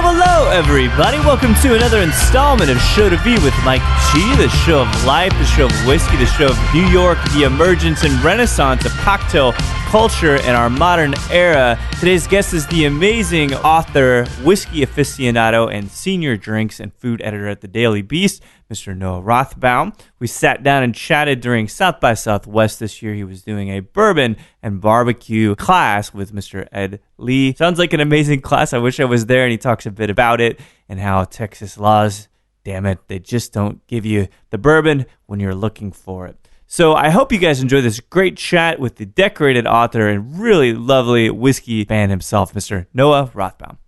Hello, everybody. Welcome to another installment of Show to Be with Mike G, the show of life, the show of whiskey, the show of New York, the emergence and renaissance of cocktail culture in our modern era. Today's guest is the amazing author, whiskey aficionado, and senior drinks and food editor at the Daily Beast, Mr. Noah Rothbaum. We sat down and chatted during South by Southwest this year. He was doing a bourbon and barbecue class with Mr. Ed Lee. Sounds like an amazing class. I wish I was there. And he talks a bit about it and how Texas laws, damn it, they just don't give you the bourbon when you're looking for it. So I hope you guys enjoy this great chat with the decorated author and really lovely whiskey fan himself, Mr. Noah Rothbaum.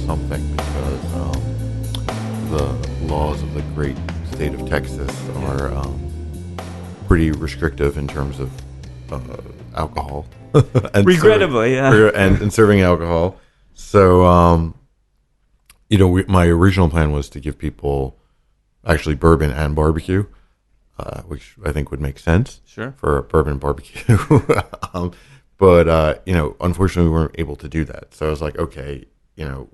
Something because the laws of the great state of Texas are pretty restrictive in terms of alcohol. And regrettably, and serving alcohol. So, my original plan was to give people actually bourbon and barbecue, which I think would make sense. Sure. For a bourbon barbecue. But unfortunately, we weren't able to do that. So I was like, okay,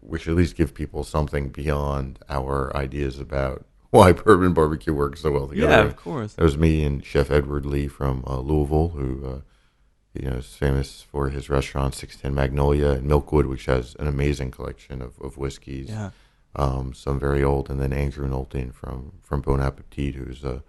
we should at least give people something beyond our ideas about why bourbon barbecue works so well together. Yeah, of course. It was me and Chef Edward Lee from Louisville, who is famous for his restaurant 610 Magnolia in Milkwood, which has an amazing collection of whiskeys. Yeah. Some very old, and then Andrew Knowlton from Bon Appetit, who's a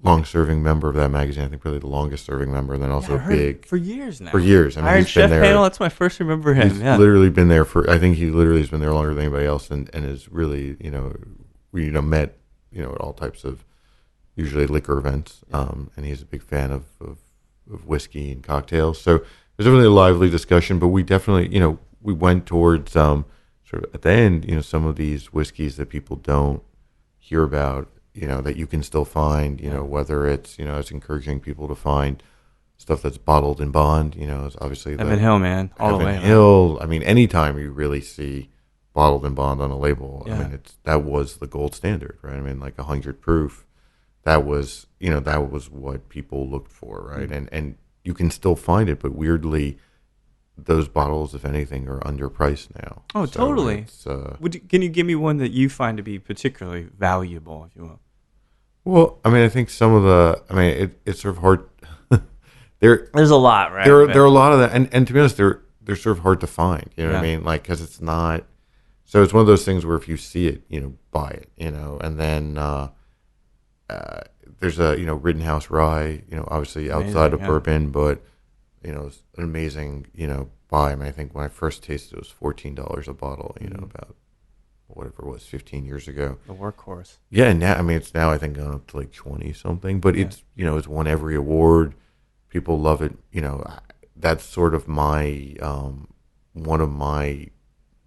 long-serving member of that magazine. I think probably the longest-serving member, and then also big for years now. For years, I mean, Iron he's been Chef there. Panel. That's when I first remember him. He's literally been there for. I think he literally has been there longer than anybody else, and is really, we met, at all types of usually liquor events, and he's a big fan of whiskey and cocktails. So there's definitely a lively discussion, but we definitely, we went towards sort of at the end, some of these whiskeys that people don't hear about. That you can still find, whether it's, it's encouraging people to find stuff that's bottled in bond, it's obviously Evan Hill, man, all the way. Hill, I mean, anytime you really see bottled in bond on a label, I mean, that was the gold standard, right? I mean, like 100 proof, that was what people looked for, right? Mm-hmm. And you can still find it, but weirdly, those bottles, if anything, are underpriced now. Oh, so totally. Can you give me one that you find to be particularly valuable, if you will? Well, I mean, I think some of it's sort of hard. There's a lot, right? There are a lot of that, and to be honest, they're sort of hard to find. You know what I mean? Like, because it's not. So it's one of those things where if you see it, buy it. And then there's a Rittenhouse Rye. Obviously outside of bourbon, but it's an amazing buy. I mean, I think when I first tasted it was $14 a bottle. About whatever it was 15 years ago. The workhorse. Yeah, and now it's now I think gone up to like 20 something, but it's it's won every award. People love it. That's sort of my one of my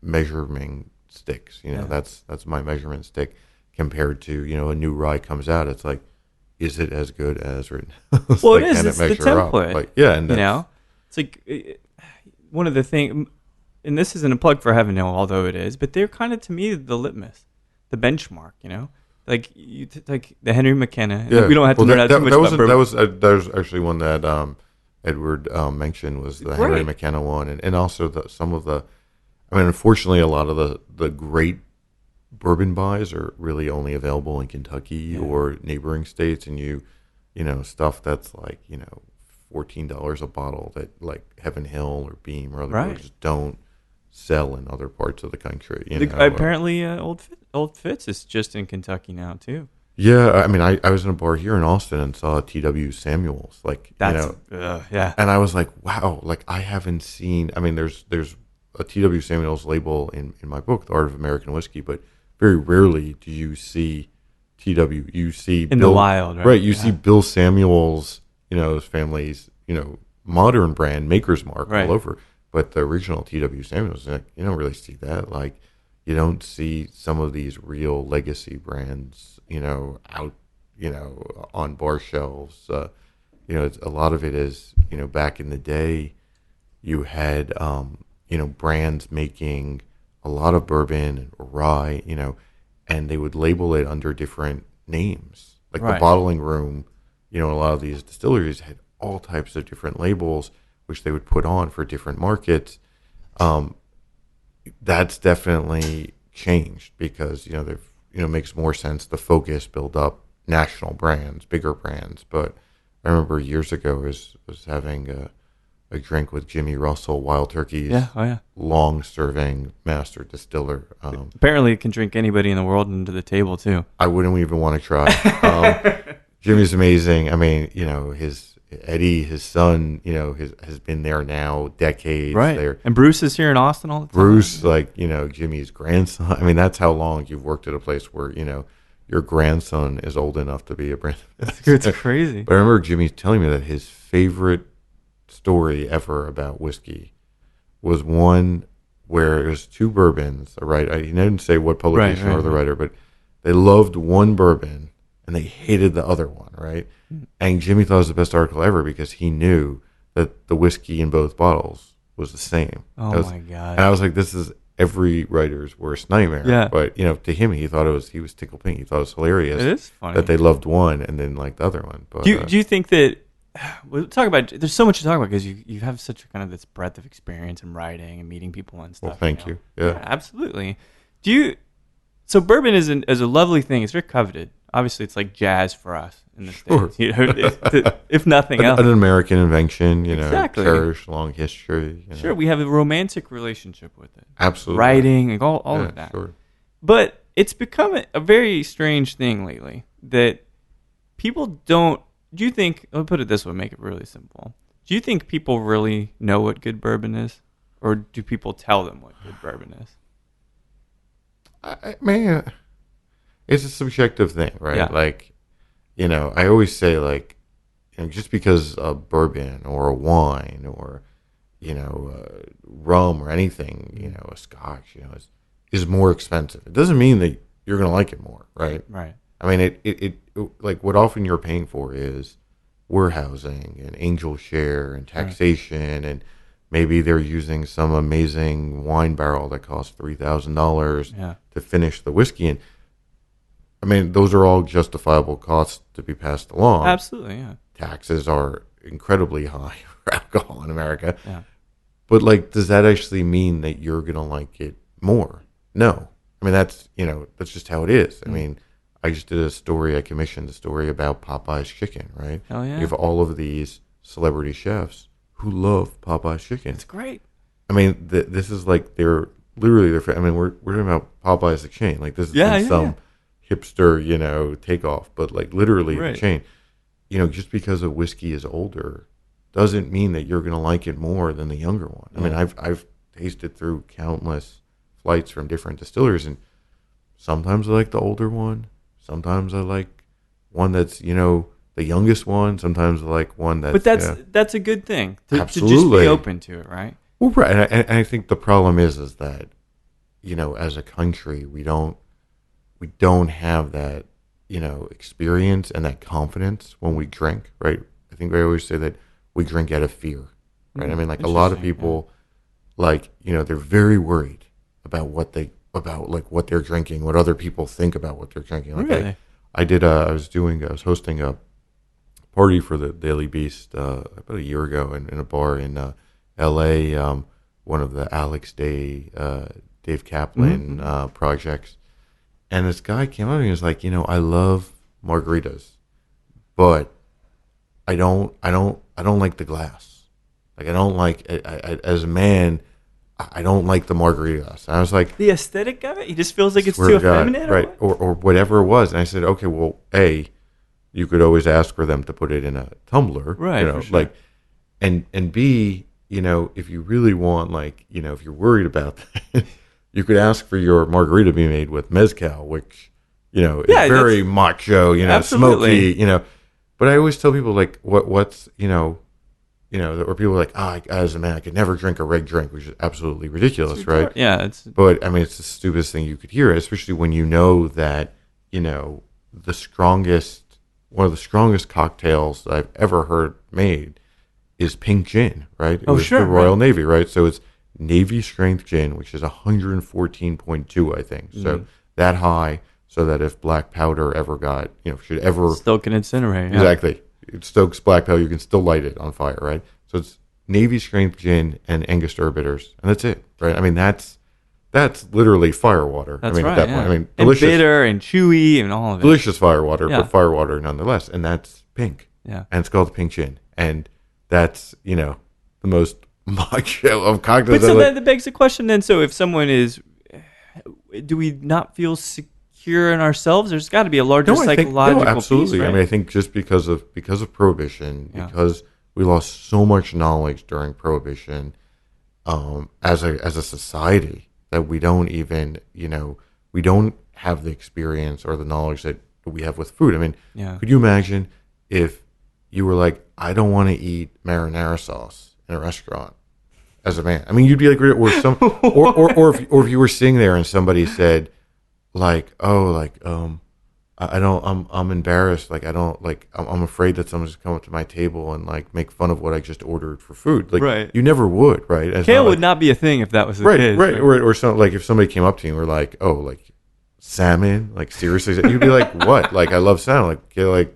measuring sticks. That's my measurement stick compared to a new rye comes out. It's like, is it as good as written? Well, it is. It's the template. Like, yeah, and it's like one of the things. And this isn't a plug for Heaven Hill, although it is, but they're kind of, to me, the litmus, the benchmark, Like like the Henry McKenna. Yeah. We don't have to learn out too much about bourbon. That was actually one that Edward mentioned, was the Henry McKenna one. And also some of the, unfortunately, a lot of the great bourbon buys are really only available in Kentucky or neighboring states. And stuff that's like, $14 a bottle that like Heaven Hill or Beam or other bars don't sell in other parts of the country. Apparently, Old Fitz is just in Kentucky now too. Yeah, I was in a bar here in Austin and saw T.W. Samuels, like, and I was like, wow, like I haven't seen. There's a T.W. Samuels label in my book, The Art of American Whiskey, but very rarely do you see T.W. You see in the wild, right? Right. You see Bill Samuels, his family's, modern brand Maker's Mark all over. But the original T.W. Samuels, you don't really see that. Like, you don't see some of these real legacy brands, out, on bar shelves. It's, a lot of it is, back in the day, you had, brands making a lot of bourbon and rye, and they would label it under different names. Like the bottling room, a lot of these distilleries had all types of different labels, which they would put on for different markets. That's definitely changed because, they've, makes more sense to focus, build up national brands, bigger brands. But I remember years ago was having a drink with Jimmy Russell, Wild Turkey's long-serving master distiller. Apparently, it can drink anybody in the world into the table too. I wouldn't even want to try. Jimmy's amazing. I mean, Eddie, his son, has been there now decades. Right. There. And Bruce is here in Austin all the time. Bruce, Jimmy's grandson. I mean, that's how long you've worked at a place where, your grandson is old enough to be a brand. It's crazy. But I remember Jimmy telling me that his favorite story ever about whiskey was one where it was two bourbons, right? He didn't say what publication or the writer, but they loved one bourbon and they hated the other one, right? And Jimmy thought it was the best article ever because he knew that the whiskey in both bottles was the same. Oh, my God. And I was like, this is every writer's worst nightmare. Yeah. But, to him, he was tickled pink. He thought it was hilarious. It is funny. That they loved one and then liked the other one. But, do you think that, we'll talk about, there's so much to talk about because you have such a kind of this breadth of experience in writing and meeting people and stuff. Well, thank you. Yeah, absolutely. So bourbon is a lovely thing. It's very coveted. Obviously, it's like jazz for us in the States. If nothing else. An American invention, exactly. Cherished, long history. Sure, we have a romantic relationship with it. Absolutely. Writing and all of that. Sure. But it's become a very strange thing lately that people don't. Do you think, I'll put it this way, make it really simple. Do you think people really know what good bourbon is? Or do people tell them what good bourbon is? Man, it's a subjective thing, right? Yeah. Like, I always say, like, just because a bourbon or a wine or, rum or anything, a scotch, is more expensive. It doesn't mean that you're going to like it more, right? Right. I mean, it like what often you're paying for is warehousing and angel share and taxation, and maybe they're using some amazing wine barrel that costs $3,000 to finish the whiskey. And I mean, those are all justifiable costs to be passed along. Absolutely, yeah. Taxes are incredibly high for alcohol in America. Yeah. But does that actually mean that you're gonna like it more? No. I mean, that's just how it is. I mean, I just did I commissioned a story about Popeye's chicken, right? Hell yeah. You have all of these celebrity chefs who love Popeye's chicken. It's great. I mean, this is like they're literally I mean, we're talking about Popeye's the chain. Like this is some hipster, takeoff, but like literally the chain. Just because a whiskey is older doesn't mean that you're going to like it more than the younger one. I mean, I've tasted through countless flights from different distillers, and sometimes I like the older one. Sometimes I like one that's, the youngest one. Sometimes I like one that's... But that's a good thing. To just be open to it, right? Well, right. And I think the problem is that, as a country, we don't have that, experience and that confidence when we drink, right? I think I always say that we drink out of fear, right? I mean, like a lot of people, they're very worried about what they're drinking, what other people think about what they're drinking. Like really? I was hosting a party for the Daily Beast about a year ago in a bar in L.A., one of the Alex Day, Dave Kaplan projects. And this guy came up and he was like, I love margaritas, but I don't like the glass. Like I don't like as a man, I don't like the margaritas. And I was like, the aesthetic of it, he just feels like it's too effeminate, right? Or whatever it was. And I said, okay, well, you could always ask for them to put it in a tumbler, right? For sure. and B, if you really want, if you're worried about that, you could ask for your margarita to be made with mezcal, which, is very macho, absolutely. smoky, But I always tell people, like, what's, or people are like, as a man, I could never drink a red drink, which is absolutely ridiculous, right? Yeah. But, I mean, it's the stupidest thing you could hear, especially when you know that, one of the strongest cocktails that I've ever heard made is pink gin, right? It was the Royal Navy, right? So it's Navy strength gin, which is 114.2, I think. So that high, so that if black powder ever got, should ever... Still can incinerate. Exactly. It stokes black powder, you can still light it on fire, right? So it's Navy strength gin and Angostura bitters, and that's it, right? I mean, that's literally fire water. That's I mean, right, at that point, I mean, delicious, and bitter and chewy and all of it. Delicious fire water, but fire water nonetheless, and that's pink. Yeah. And it's called pink gin, and that's the most macho of cocktails. But so that begs the question then. So if someone is, do we not feel secure in ourselves? There's got to be a larger psychological absolutely. piece, right? I mean, I think just because of Prohibition, because we lost so much knowledge during Prohibition, as a society, that we don't even we don't have the experience or the knowledge that we have with food. I mean, could you imagine if you were like, I don't want to eat marinara sauce in a restaurant as a man? I mean, you'd be like, or if you were sitting there and somebody said, like, I don't, I'm embarrassed. Like, I don't, like, I'm afraid that someone's going to come up to my table and, like, make fun of what I just ordered for food. Like, you never would, right? It's Kale would not be a thing if that was the case. Right. Or something, like, if somebody came up to you and were like, oh, like, salmon? Like, seriously? You'd be like, what? Like, I love salmon. Like, okay, like,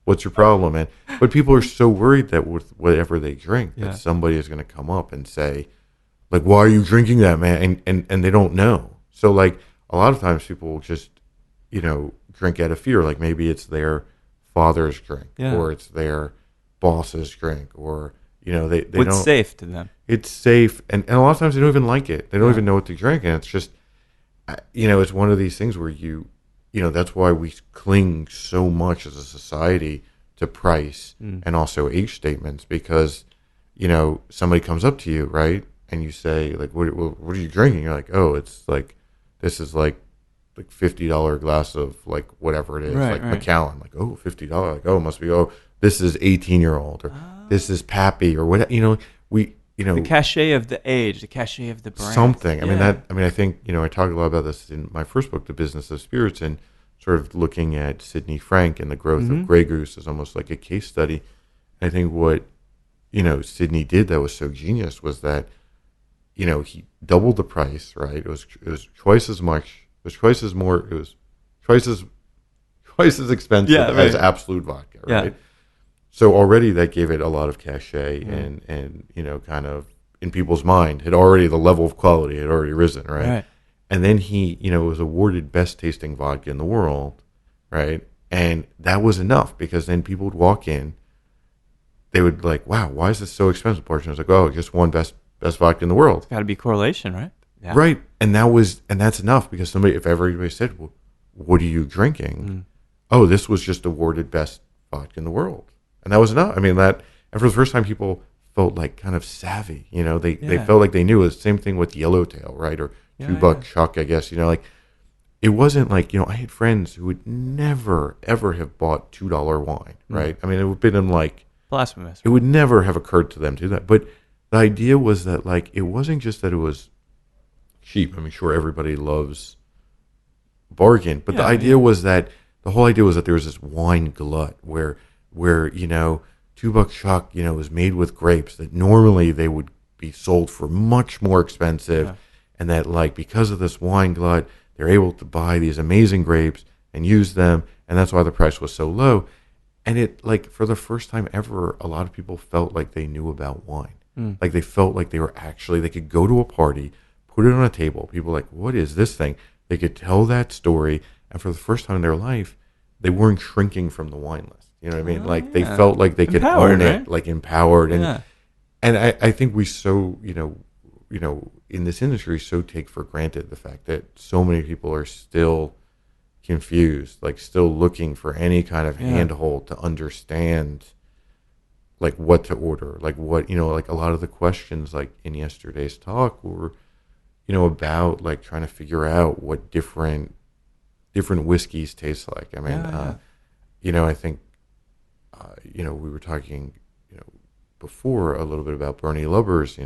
what's your problem, man? But people are so worried that with whatever they drink, that somebody is going to come up and say, like, why are you drinking that, man? And they don't know. So, like, a lot of times people will just, drink out of fear. Like, maybe it's their father's drink, or it's their boss's drink, or, they What's don't. safe to them? It's safe. And a lot of times they don't even like it. They don't even know what to drink. And it's just, it's one of these things where that's why we cling so much as a society to price and also age statements, because, somebody comes up to you, right? And you say, like, what are you drinking? You're like, oh, it's like, this is like $50 glass of, like, whatever it is, Macallan. Like, oh, $50. Like, oh, it must be, this is 18-year-old, or this is Pappy, or whatever. The cachet of the age, the cachet of the brand. Something. I think, I talk a lot about this in my first book, The Business of Spirits, and sort of looking at Sidney Frank and the growth of Grey Goose is almost like a case study. I think what, Sidney did that was so genius was that, he doubled the price, right? It was twice as much. It was twice as more. It was twice as expensive as Absolute vodka, right? Yeah. So already that gave it a lot of cachet, and kind of in people's mind, the level of quality had already risen, right? And then he, was awarded best tasting vodka in the world, right? And that was enough, because then people would walk in, they would like, wow, why is this so expensive? Portion was like, oh, just won best vodka in the world. It's got to be correlation, right? Yeah. Right. And that's enough, because if everybody said, well, what are you drinking? Oh, this was just awarded best vodka in the world. And that was enough. I mean, and for the first time, people felt like kind of savvy, they felt like they knew. It was the same thing with Yellowtail, right? Or $2 Chuck, I guess, like, it wasn't like, I had friends who would never, ever have bought $2 wine, right? I mean, it would have been like blasphemous. It would never have occurred to them to do that. But the idea was that, like, it wasn't just that it was cheap. I mean, sure, everybody loves bargain, but the whole idea was that there was this wine glut where $2 Chuck, was made with grapes that normally they would be sold for much more expensive, and that, like, because of this wine glut, they're able to buy these amazing grapes and use them, and that's why the price was so low. And it, like, for the first time ever, a lot of people felt like they knew about wine. Like, they felt like they could go to a party, put it on a table. People were like, what is this thing? They could tell that story. And for the first time in their life, they weren't shrinking from the wine list. You know what I mean? Like, they felt like they could own it, like, empowered. And I think we so, in this industry, so take for granted the fact that so many people are still confused, like, still looking for any kind of handhold to understand, like what to order, like what, like a lot of the questions like in yesterday's talk were, about like trying to figure out what different whiskeys taste like. I mean, I think, we were talking, before a little bit about Bernie Lubbers,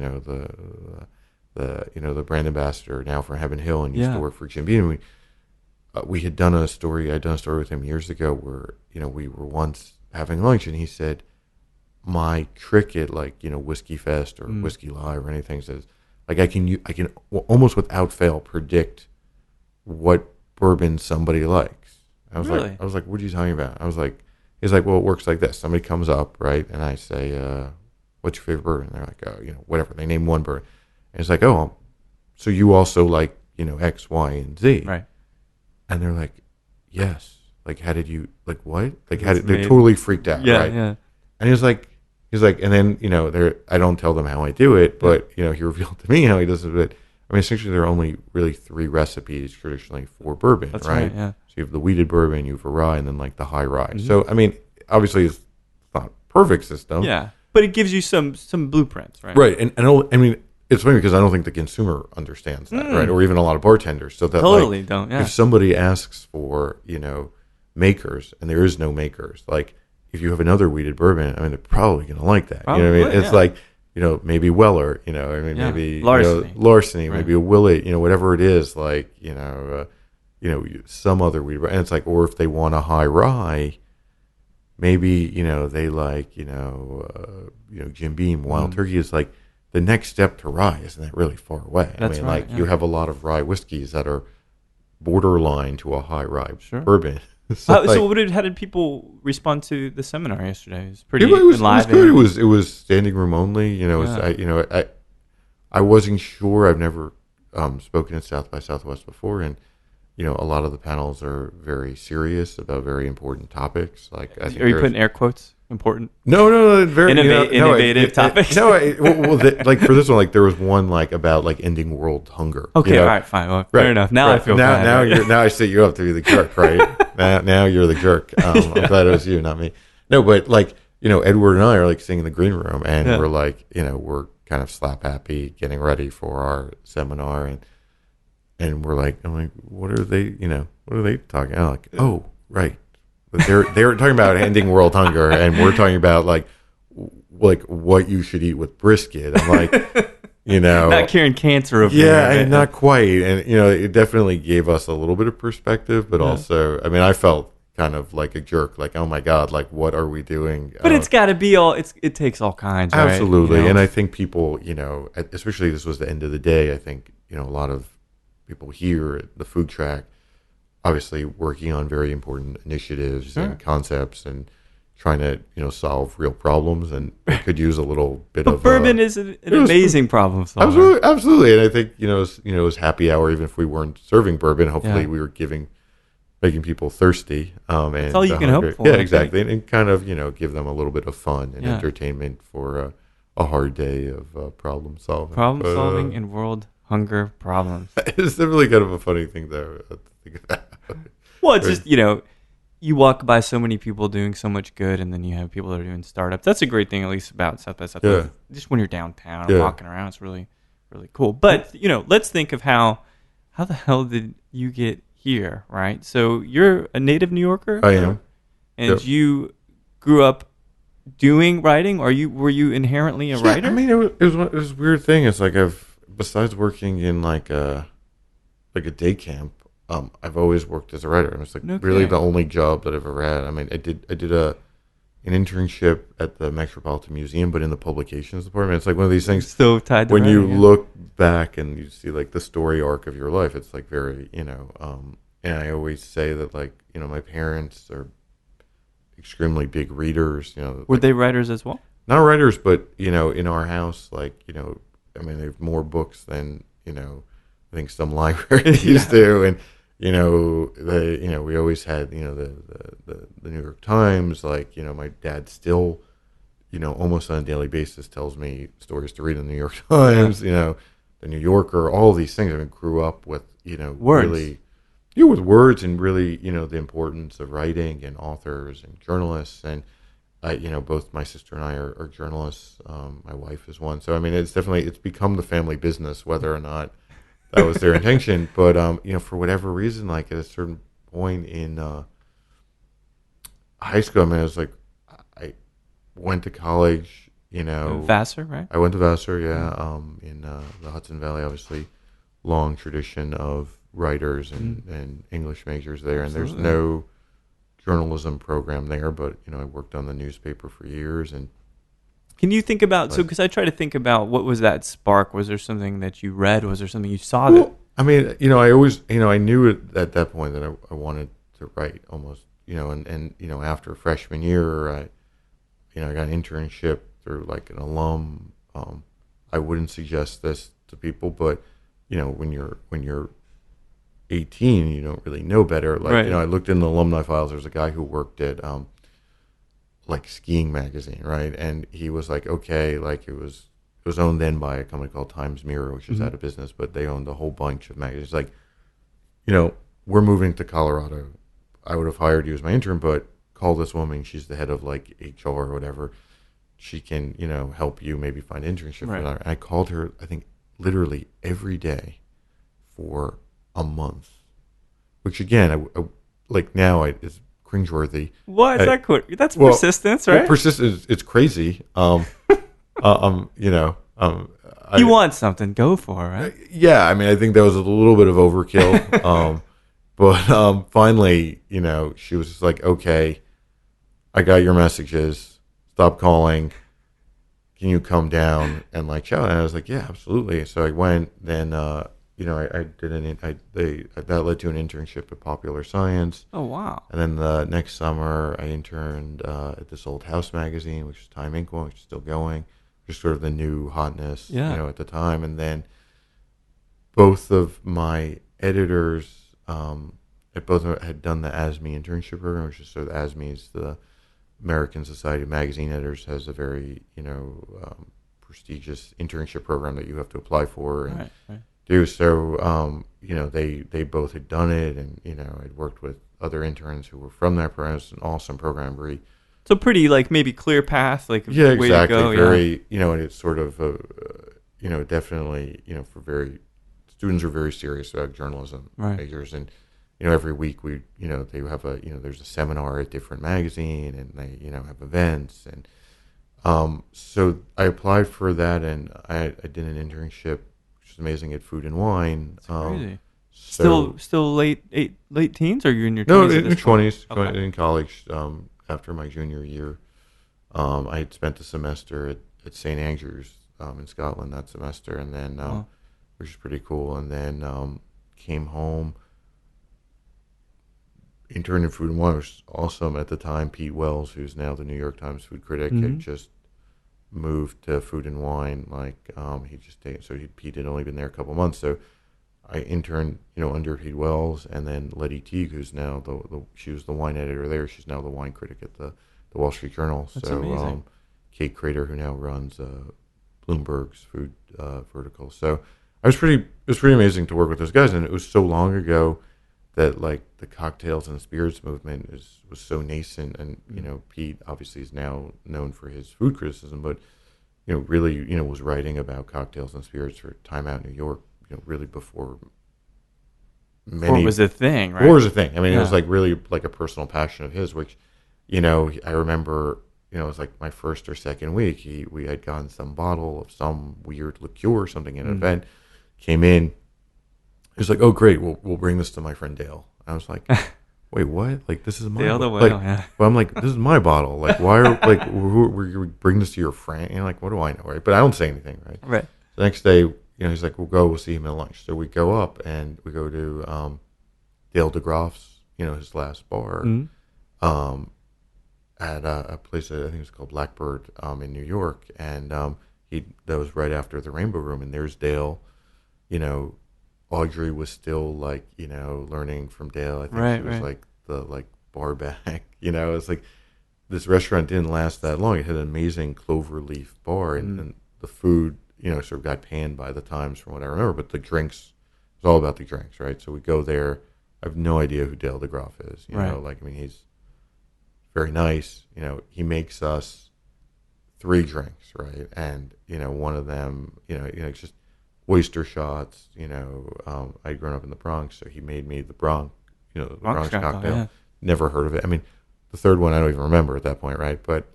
the brand ambassador now for Heaven Hill and used to work for Jim Beam. We had done a story. I'd done a story with him years ago where, we were once having lunch and he said, my trick at like, Whiskey Fest or Whiskey Live or anything says, like I can almost without fail predict what bourbon somebody likes. I was like, what are you talking about? I was like, he's like, well, it works like this. Somebody comes up, right? And I say, what's your favorite bourbon? And they're like, oh, whatever. They name one bourbon. And it's like, oh, so you also like, X, Y, and Z. Right. And they're like, yes. Like, how did you, like, what? Like, they're totally freaked out, right? Yeah. And he's like, and then, I don't tell them how I do it, but, he revealed to me how he does it. But, I mean, essentially, there are only really 3 recipes traditionally for bourbon, That's right? Yeah. So you have the wheated bourbon, you have a rye, and then, like, the high rye. Mm-hmm. So, I mean, obviously, it's not a perfect system. Yeah. But it gives you some blueprints, right? Right. And I mean, it's funny because I don't think the consumer understands that, right? Or even a lot of bartenders. So that totally don't. Yeah. If somebody asks for, makers, and there is no makers, like if you have another wheated bourbon, I mean, they're probably going to like that. Probably, you know what I mean? It's like, maybe Weller, maybe Larceny, maybe a Willet, whatever it is, like, some other wheated bourbon. And it's like, or if they want a high rye, maybe, they like, Jim Beam, Wild Turkey is like, the next step to rye isn't that really far away. That's right, you have a lot of rye whiskeys that are borderline to a high rye bourbon. So how did people respond to the seminar yesterday? It was pretty it was live. Good. It was standing room only. I wasn't sure. I've never spoken at South by Southwest before, and a lot of the panels are very serious about very important topics. Like, are you putting air quotes? Important? No, very innovative topics. Like for this one, like there was one like about like ending world hunger. Okay, all right, fine. Well, fair enough. Now I feel fine. Now I set you up to be the jerk, right? now you're the jerk. I'm glad it was you, not me. No, but like Edward and I are like sitting in the green room, and we're like we're kind of slap happy, getting ready for our seminar, and we're like, I'm like, what are they talking? I'm like, oh, right. They're talking about ending world hunger, and we're talking about like what you should eat with brisket. I'm like, not curing cancer over there. Yeah, not quite. And it definitely gave us a little bit of perspective, but also, I mean, I felt kind of like a jerk, like, oh my God, like what are we doing? But it's got to be it takes all kinds, right? Absolutely. And I think people, especially this was the end of the day. I think a lot of people here at the food track, obviously working on very important initiatives and concepts and trying to, solve real problems, and it could use a little bit of bourbon is an amazing problem solver. Absolutely. And I think, it was happy hour, even if we weren't serving bourbon, hopefully we were making people thirsty. That's all you can hope for. Yeah, exactly. And kind of, give them a little bit of fun and entertainment for a hard day of problem solving. Problem solving and world hunger problems. It's really kind of a funny thing, though, to think about. Well, it's just, you walk by so many people doing so much good, and then you have people that are doing startups. That's a great thing, at least about South by Southwest. Just when you're downtown and walking around, it's really, really cool. But, let's think of how the hell did you get here, right? So you're a native New Yorker? I am. And you grew up doing writing, or were you inherently a writer? I mean, it was a weird thing. It's like besides working in like a day camp, I've always worked as a writer. It was like really the only job that I've ever had. I mean, I did an internship at the Metropolitan Museum, but in the publications department. It's like one of these things. So tied to when writing, you look back and you see like the story arc of your life, it's like very, and I always say that like, my parents are extremely big readers. Were they writers as well? Not writers, but in our house, like, I mean, they have more books than, I think some libraries do. And, we always had, the New York Times, like, my dad still, almost on a daily basis tells me stories to read in the New York Times, the New Yorker, all these things. I mean, grew up with, words. Really, with words and really, the importance of writing and authors and journalists. And both my sister and I are journalists. My wife is one. So, I mean, it's become the family business, whether or not that was their intention. But, for whatever reason, like at a certain point in high school, I mean, I was like, I went to college, Vassar, right? I went to Vassar, yeah, in the Hudson Valley, obviously, long tradition of writers and English majors there. And Absolutely. there's no journalism program there, but I worked on the newspaper for years. And Can you think about, because I try to think about what was that spark? Was there something that you read? Was there something you saw that? I mean, I always, I knew it at that point that I wanted to write almost, and after freshman year, I got an internship through like an alum. I wouldn't suggest this to people, but when you're 18, you don't really know better. Like, Right. I looked in the alumni files. There's a guy who worked at like skiing magazine, right? And he was like, okay, like it was owned then by a company called Times Mirror, which is out of business, but they owned a whole bunch of magazines. Like, we're moving to Colorado. I would have hired you as my intern, but call this woman. She's the head of like HR or whatever. She can, help you maybe find an internship. Right. And I called her, I think, literally every day for a month, which again, I like now is cringeworthy. What is that? That's well, persistence, right? Persistence, it's crazy. You want something, go for it, right? Yeah, I mean, I think that was a little bit of overkill. But finally, she was just like, okay, I got your messages. Stop calling. Can you come down and like shout? And I was like, yeah, absolutely. So I went. Then, I did that led to an internship at Popular Science. Oh, wow. And then the next summer, I interned at this old house magazine, which is Time Inc., which is still going, just sort of the new hotness, at the time. And then both of my editors, both had done the ASME internship program, which is sort of ASME is the American Society of Magazine Editors, has a very, prestigious internship program that you have to apply for and do. So, they both had done it, and, I'd worked with other interns who were from that program. It's an awesome program, very. So pretty, like, maybe clear path, like, Yeah, way exactly. to go. Very, and it's sort of, definitely, students are very serious about journalism majors. And, every week they have there's a seminar at different magazine, and they, have events. And so I applied for that, and I did an internship, which is amazing, at Food and Wine. That's crazy. So, Still late teens, or you're in your 20s? No, in your 20s, Okay. in college, after my junior year. I had spent a semester at St. Andrews in Scotland that semester, and then which is pretty cool. And then came home, interned in Food and Wine, which was awesome at the time. Pete Wells, who's now the New York Times food critic, had just moved to Food and Wine. Like Pete had only been there a couple months, so I interned, under Pete Wells, and then Letty Teague, who's now she was the wine editor there. She's now the wine critic at the Wall Street Journal. That's so amazing. Kate Crater, who now runs Bloomberg's food vertical. So it was pretty amazing to work with those guys, and it was so long ago that like the cocktails and spirits movement was so nascent, and Pete obviously is now known for his food criticism, but really was writing about cocktails and spirits for Time Out New York. Really before Before it was a thing, right? Before it was a thing. I mean, it was like really like a personal passion of his, which, I remember, it was like my first or second week. We had gotten some bottle of some weird liqueur or something at an event, came in. He was like, "Oh, great, we'll bring this to my friend Dale." I was like, "Wait, what? Like, this is my Dale the bottle." Whale, yeah. But I'm like, "This is my bottle. Like, why are like we bring this to your friend?" And like, what do I know, right? But I don't say anything, right? Right. The next day, he's like, we'll see him at lunch. So we go up and we go to Dale DeGroff's, his last bar, at a place that I think it was called Blackbird in New York. And that was right after the Rainbow Room. And there's Dale. Audrey was still like, learning from Dale. I think she was like the bar back. It's like this restaurant didn't last that long. It had an amazing cloverleaf bar, and the food, sort of got panned by the Times from what I remember, but the drinks, it was all about the drinks, right? So we go there. I have no idea who Dale DeGroff is, Right. Like, I mean, he's very nice. He makes us 3 drinks, right? And one of them, it's just oyster shots. I'd grown up in the Bronx, so he made me the Bronx cocktail. Yeah. Never heard of it. I mean, the third one I don't even remember at that point, right? But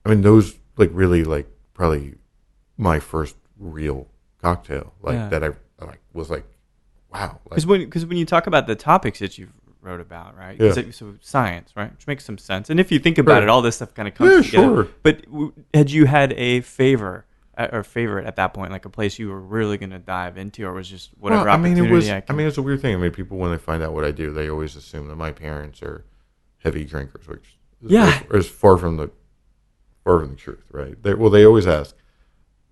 those really probably my first real cocktail that I was wow. Because when you talk about the topics that you wrote about, right? Yeah. So science, right? Which makes some sense. And if you think about it, all this stuff kind of comes together. Sure. But had you had a favorite at that point, like a place you were really going to dive into, or was just whatever opportunity? It was a weird thing. I mean, people, when they find out what I do, they always assume that my parents are heavy drinkers, which is far from the truth, right? They always ask,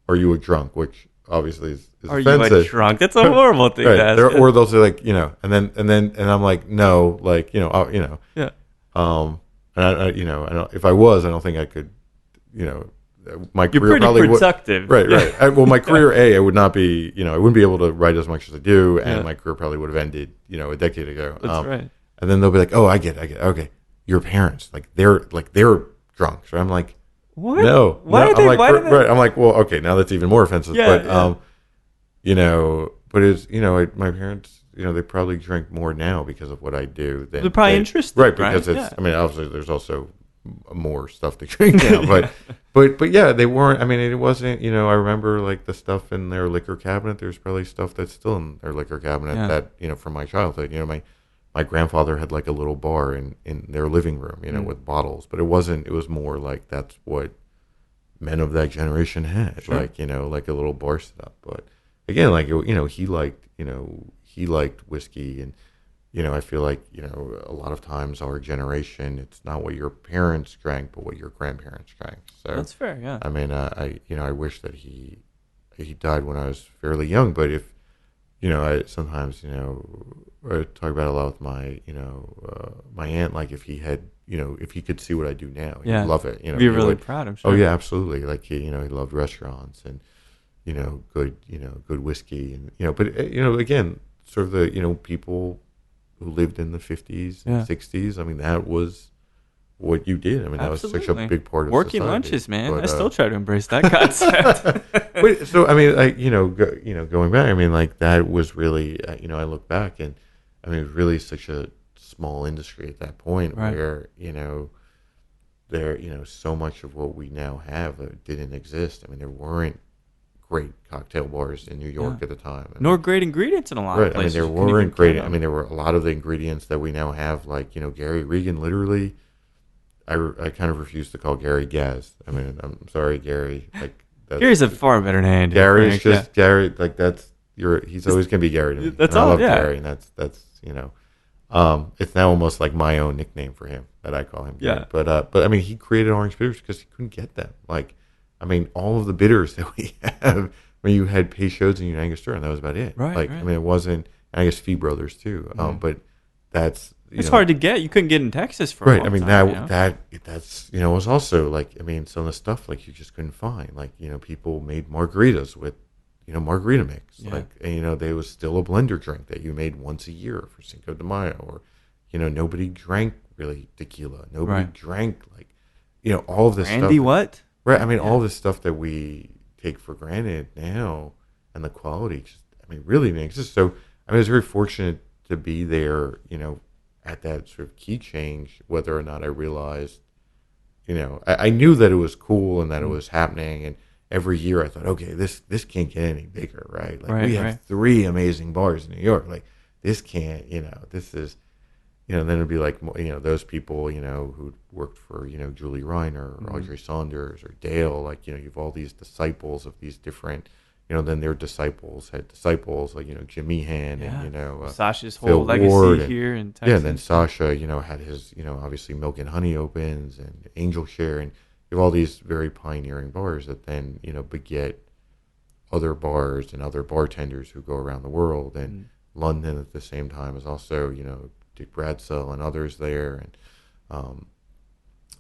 "Are you a drunk?" Which obviously is are offensive. You a drunk? That's a horrible thing to ask. Or they'll say and I'm like, no, yeah. And I don't, if I was, I don't think I could, my You're career pretty probably productive. Right. My career, I would not be, I wouldn't be able to write as much as I do, and my career probably would have ended, a decade ago. That's right. And then they'll be like, oh, I get it. Okay, your parents, they're drunk. So I'm like, what? No. Why? Right. I'm like, well, okay, now that's even more offensive. Yeah, but but it's my parents, they probably drink more now because of what I do. They're probably interested, right? Because it's, obviously there's also more stuff to drink now, but yeah, they weren't. I mean, it wasn't. I remember the stuff in their liquor cabinet. There's probably stuff that's still in their liquor cabinet that from my childhood. My grandfather had a little bar in their living room, with bottles, but it wasn't. It was more that's what men of that generation had, sure. A little bar setup. But again, he liked whiskey, and I feel a lot of times our generation, it's not what your parents drank, but what your grandparents drank. So that's fair. Yeah. I mean, I wish that he died when I was fairly young, but if I sometimes I talk about it a lot with my my aunt, if he had if he could see what I do now, he'd love it. Be really proud. I'm sure. Oh yeah, absolutely. He loved restaurants and good whiskey, and but again, sort of the people who lived in the 50s and 60s. I mean, that was what you did. I mean, that Absolutely. was such a big part of working society. lunches, man. But, I still try to embrace that concept. But, so I mean, going back, I mean, that was really, I look back and I mean, it was really such a small industry at that point, right. where there so much of what we now have didn't exist. I mean, there weren't great cocktail bars in New York at the time. Nor great ingredients in a lot of places. I mean, there weren't great. I mean, there were a lot of the ingredients that we now have, Gary Regan. Literally, I kind of refuse to call Gary Gaz. I mean, I'm sorry, Gary. Gary's a far better name. Gary is just Gary. He's always gonna be Gary to me. That's and all. I love yeah. Gary, and that's it's now almost like my own nickname for him that I call him. Gary. Yeah. But I mean, he created orange bitters because he couldn't get them. I mean, all of the bitters that we have. I mean, you had Peychaud's and your Angostura, and that was about it. Right. Right. I mean, it wasn't. And I guess Fee Brothers too. But that's it's hard to get. You couldn't get in Texas for right. a long I mean, time, that's was also I mean, some of the stuff you just couldn't find. People made margaritas with margarita mix. Yeah. And there was still a blender drink that you made once a year for Cinco de Mayo, or nobody drank really tequila. Nobody drank all of this stuff. Brandy, what? Right. I mean, all this stuff that we take for granted now, and the quality just, I mean, really didn't exist. So, I mean, I was very fortunate to be there, at that sort of key change, whether or not I realized, I knew that it was cool and that it was happening. And every year I thought, okay, this can't get any bigger, right? We have 3 amazing bars in New York. This can't, this is, then it'd be those people, who worked for, Julie Reiner or Audrey Saunders or Dale, you've all these disciples of these different, then their disciples had disciples Jim Meehan and, Sasha's Phil whole legacy Ward here in Texas. Yeah, and then Sasha, had his, obviously Milk and Honey opens and Angel Share, and you have all these very pioneering bars that then, beget other bars and other bartenders who go around the world. And London at the same time is also, Dick Bradsell and others there, and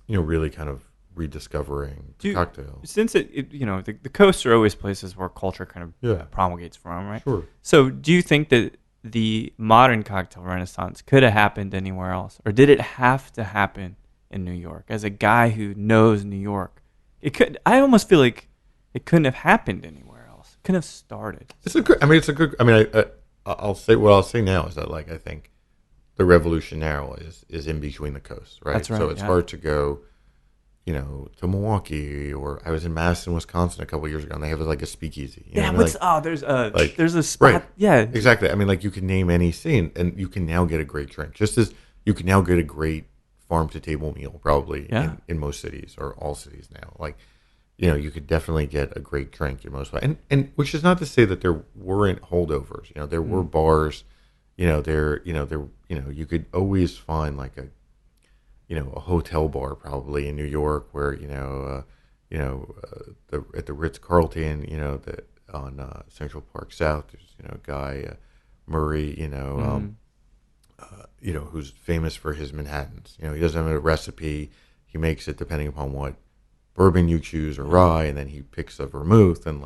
really kind of rediscovering cocktails. Since the coasts are always places where culture kind of promulgates from, right? Sure. So do you think that the modern cocktail renaissance could have happened anywhere else, or did it have to happen in New York, as a guy who knows New York. I almost feel like it couldn't have happened anywhere else. It couldn't have started. It's a good. I'll say what I'll say now is that like I think the revolution now is in between the coasts, right? That's right, So it's hard to go, to Milwaukee, or I was in Madison, Wisconsin a couple of years ago, and they have like a speakeasy. There's a spot. Right. Yeah, Exactly. I mean, like you can name any scene, and you can now get a great drink, just as you can now get a great farm to table meal, probably in most cities or all cities now. Like, you could definitely get a great drink in most places, and which is not to say that there weren't holdovers. There were bars. You could always find like a hotel bar probably in New York where at the Ritz Carlton, on Central Park South, there's a guy Murray, who's famous for his Manhattans. He doesn't have a recipe; he makes it depending upon what bourbon you choose or rye, and then he picks a vermouth and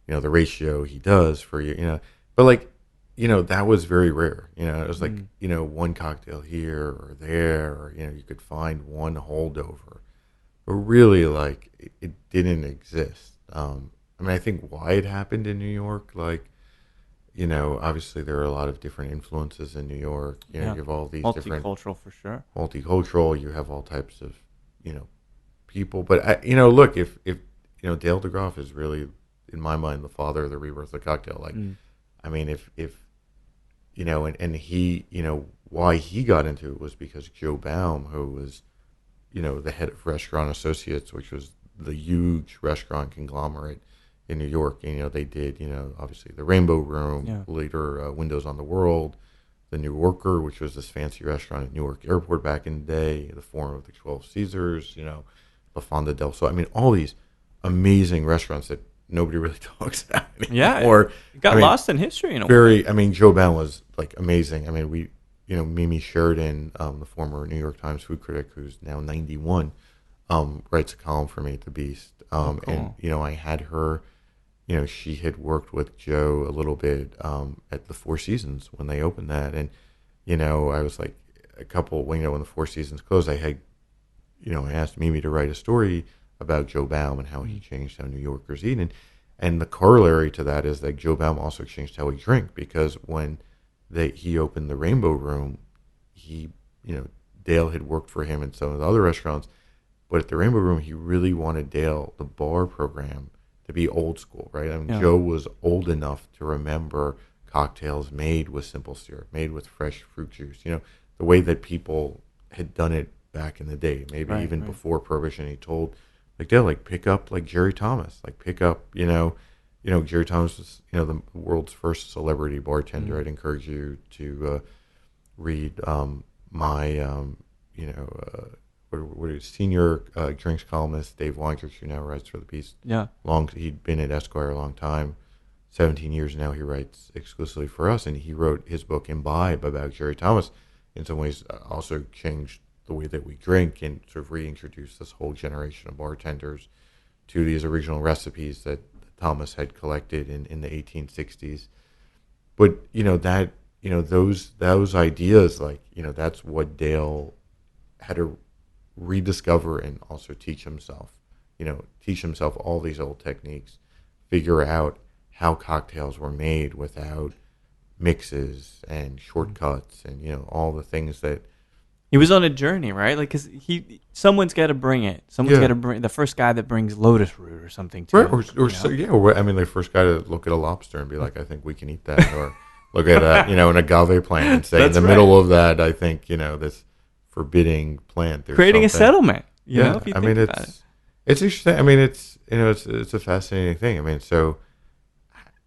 the ratio he does for you. But like. That was very rare. It was like, one cocktail here or there, or, you could find one holdover. But really, like, it didn't exist. I think why it happened in New York, like, obviously there are a lot of different influences in New York. You have all these different... Multicultural, for sure. Multicultural. You have all types of, people. But, look, if Dale DeGroff is really, in my mind, the father of the rebirth of the cocktail. Like, I mean, if and he, why he got into it was because Joe Baum, who was, the head of Restaurant Associates, which was the huge restaurant conglomerate in New York. They did, obviously the Rainbow Room, later Windows on the World, the New Yorker, which was this fancy restaurant at Newark Airport back in the day, the Forum of the 12 Caesars, La Fonda del Sol. I mean, all these amazing restaurants that nobody really talks about anymore. Yeah, or got lost in history in a way. Joe Baum was like amazing. I mean, Mimi Sheridan, the former New York Times food critic, who's now 91, writes a column for me at The Beast. Cool. And I had her. She had worked with Joe a little bit at the Four Seasons when they opened that, and I was like when the Four Seasons closed, I had, I asked Mimi to write a story about Joe Baum and how he changed how New Yorkers eat. And the corollary to that is that Joe Baum also changed how we drink, because when he opened the Rainbow Room, Dale had worked for him in some of the other restaurants, but at the Rainbow Room, he really wanted Dale, the bar program, to be old school, right? I mean, Joe was old enough to remember cocktails made with simple syrup, made with fresh fruit juice, the way that people had done it back in the day, maybe even before Prohibition. He told, like, Dale, like, pick up, like, Jerry Thomas, like, pick up, Jerry Thomas was, the world's first celebrity bartender. I'd encourage you to read my, what is senior drinks columnist Dave Weintrich, who now writes for The Beast. Yeah. He'd been at Esquire a long time, 17 years now. He writes exclusively for us, and he wrote his book Imbibe about Jerry Thomas. In some ways, also changed the way that we drink and sort of reintroduced this whole generation of bartenders to these original recipes that Thomas had collected in the 1860s. But those ideas, like, that's what Dale had to rediscover and also teach himself all these old techniques, figure out how cocktails were made without mixes and shortcuts and all the things that he was on a journey, right? Like, because someone's got to bring it. Someone's got to bring the first guy that brings lotus root or something to right, the first guy to look at a lobster and be like, I think we can eat that, or look at an agave plant and say, in the middle of that, I think this forbidding plant, there's creating something. A settlement. If you I think mean, about it. It's interesting. I mean, it's a fascinating thing. I mean, so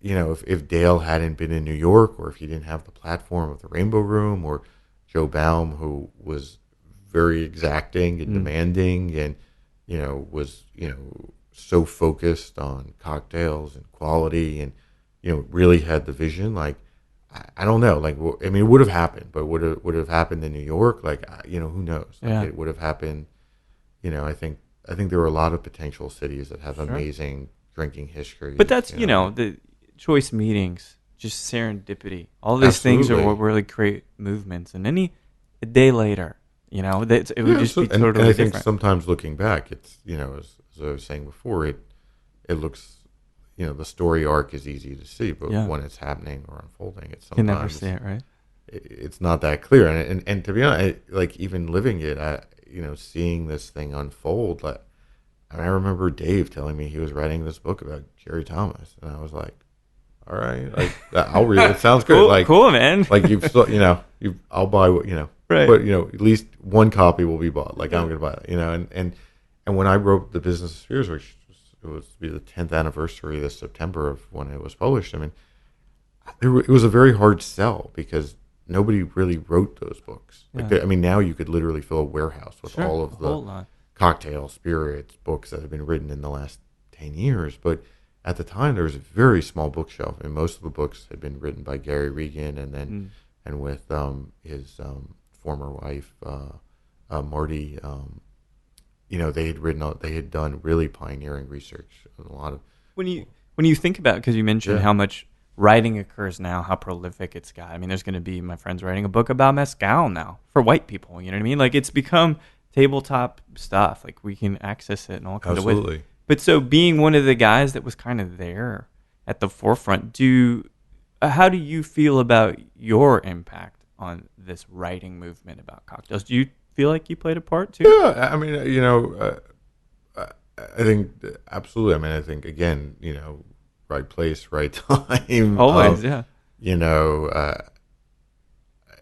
if Dale hadn't been in New York, or if he didn't have the platform of the Rainbow Room, or Joe Baum, who was very exacting and demanding, and was so focused on cocktails and quality, and really had the vision. Like, I don't know. Like, I mean, it would have happened, but would have happened in New York? Like, who knows? Like, it would have happened. I think there are a lot of potential cities that have amazing drinking history. But that's the choice meetings. Just serendipity. All these things are what really create movements. And a day later, That it would just be totally and I think different. sometimes looking back, it's, as I was saying before, it looks, the story arc is easy to see, but Yeah. when it's happening or unfolding, it's You can never sometimes see it, right? it's not that clear. And to be honest, like even living it, seeing this thing unfold, like I remember Dave telling me he was writing this book about Jerry Thomas, and I was like, all right, like I'll read it. It sounds good. Cool, Like cool, man. like I'll buy what Right. but at least one copy will be bought. Like I'm going to buy it, and when I wrote The Business of Spheres, which was to be the 10th anniversary this September of when it was published, I mean, it was a very hard sell because nobody really wrote those books. Like, Yeah. now you could literally fill a warehouse with Sure, all a of whole the lot. cocktail, spirits, books that have been written in the last 10 years. But at the time, there was a very small bookshelf, and most of the books had been written by Gary Regan, and then and with his former wife, Marty. They had done really pioneering research on a lot of. When you think about, because you mentioned how much writing occurs now, how prolific it's got. I mean, there's going to be my friends writing a book about mezcal now for white people. You know what I mean? Like it's become tabletop stuff. Like we can access it in all kinds of ways. Absolutely. But so being one of the guys that was kind of there at the forefront, how do you feel about your impact on this writing movement about cocktails? Do you feel like you played a part too? Yeah, I mean, I think absolutely. I mean, I think again, right place, right time. Always, yeah.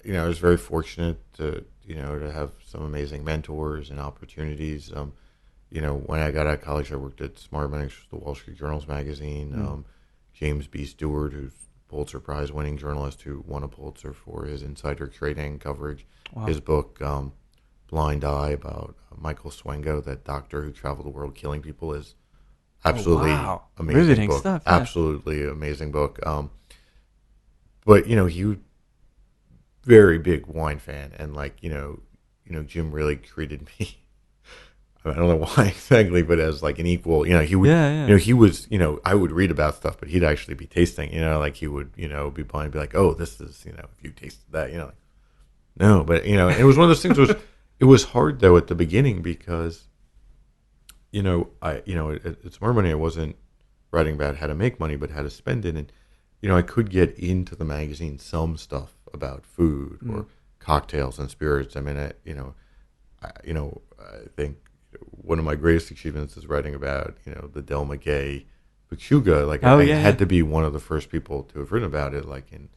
I was very fortunate to have some amazing mentors and opportunities. When I got out of college, I worked at Smart Money, which was the Wall Street Journal's magazine. James B. Stewart, who's Pulitzer Prize winning journalist who won a Pulitzer for his insider trading coverage. Wow. His book, Blind Eye, about Michael Swengo, that doctor who traveled the world killing people, is absolutely amazing Riveting book. stuff, yeah. Absolutely amazing book. But he was very big wine fan, and Jim really treated me. I don't know why exactly, but as like an equal. He would. He was. I would read about stuff, but he'd actually be tasting. Like he would. Be buying, and be like, oh, this is. If you tasted that, like, no, but it was one of those things. It was hard though at the beginning because, it's more money. I wasn't writing about how to make money, but how to spend it, and I could get into the magazine some stuff about food or cocktails and spirits. I mean, I think one of my greatest achievements is writing about the Del Maguey Pachuga. Like I had to be one of the first people to have written about it, like in